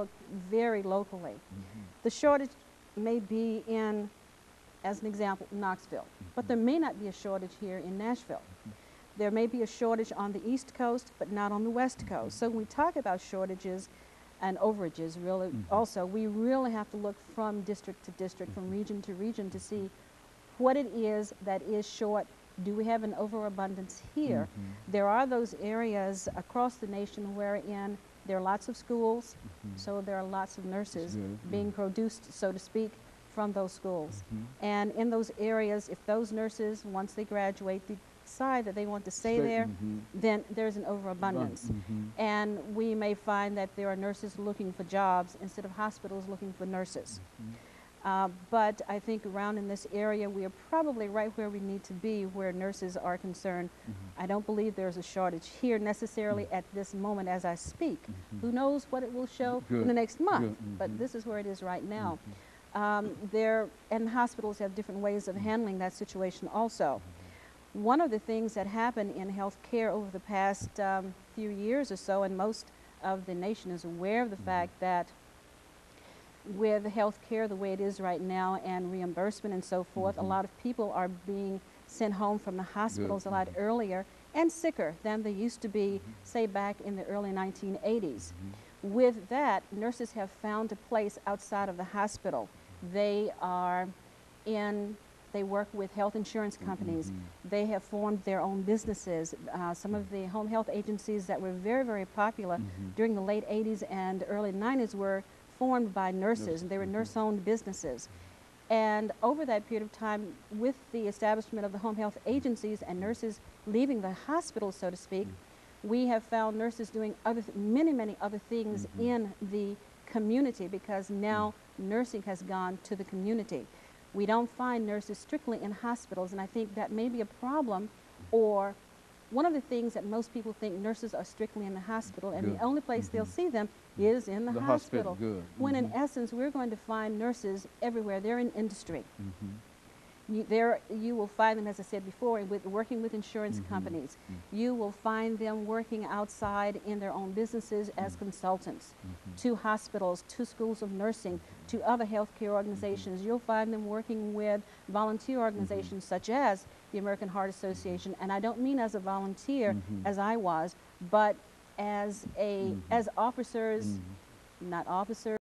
look very locally. The shortage may be in, as an example, Knoxville, but there may not be a shortage here in Nashville. There may be a shortage on the East Coast, but not on the West Coast. So when we talk about shortages and overages, really, also, we really have to look from district to district, from region to region, to see what it is that is short. Do we have an overabundance here? There are those areas across the nation wherein there are lots of schools, so there are lots of nurses being produced, so to speak, from those schools. And in those areas, if those nurses, once they graduate, decide that they want to stay there, then there's an overabundance. And we may find that there are nurses looking for jobs instead of hospitals looking for nurses. But I think around in this area, we are probably right where we need to be where nurses are concerned. I don't believe there's a shortage here necessarily at this moment as I speak. Who knows what it will show in the next month, but this is where it is right now. And hospitals have different ways of handling that situation also. One of the things that happened in health care over the past few years or so, and most of the nation is aware of the fact that with health care the way it is right now and reimbursement and so forth, a lot of people are being sent home from the hospitals a lot earlier and sicker than they used to be, say back in the early 1980s. With that, nurses have found a place outside of the hospital. They work with health insurance companies. They have formed their own businesses. Some of the home health agencies that were very, very popular during the late 80s and early 90s were formed by nurses, and they were nurse-owned businesses. And over that period of time, with the establishment of the home health agencies and nurses leaving the hospital, so to speak, we have found nurses doing many, many other things in the community, because now nursing has gone to the community. We don't find nurses strictly in hospitals, and I think that may be a problem, or one of the things that most people think nurses are strictly in the hospital, and the only place they'll see them is in the hospital. When in essence, we're going to find nurses everywhere. They're in industry. You will find them, as I said before, working with insurance companies. You will find them working outside in their own businesses as consultants to hospitals, to schools of nursing, to other healthcare organizations. You'll find them working with volunteer organizations such as the American Heart Association. And I don't mean as a volunteer as I was, but as officers, not officers,